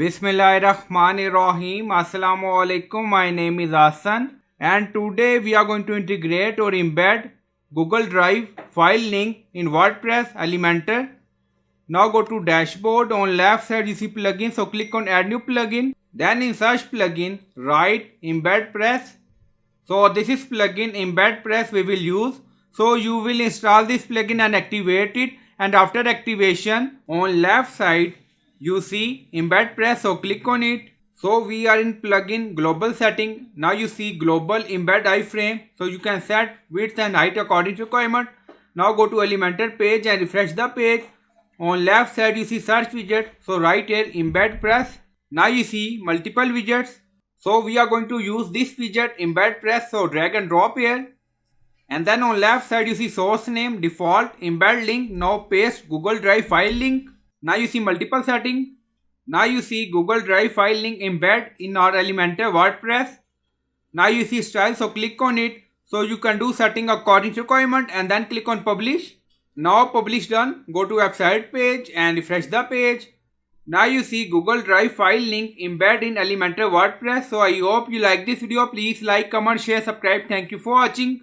Bismillahirrahmanirrahim. Assalamu alaikum. My name is Hassan and today we are going to integrate or embed Google Drive file link in WordPress Elementor. Now go to dashboard. On left side you see plugin. So click on add new plugin. Then in search plugin write embedpress. So this is plugin embedpress we will use. So you will install this plugin and activate it, and after activation on left side you see embedpress, so click on it. So we are in plugin global setting. Now you see global embed iframe, so you can set width and height according to requirement. Now go to Elementor page and refresh the page. On left side you see search widget, so right here embedpress. Now you see multiple widgets, so we are going to use this widget embedpress, so drag and drop here. And then on left side you see source name, default, embed link. Now paste Google Drive file link. Now you see multiple settings. Now you see Google Drive file link embed in our Elementor WordPress. Now you see style, so click on it. So you can do setting according to requirement and then click on publish. Now publish done. Go to website page and refresh the page. Now you see Google Drive file link embed in Elementor WordPress. So I hope you like this video. Please like, comment, share, subscribe. Thank you for watching.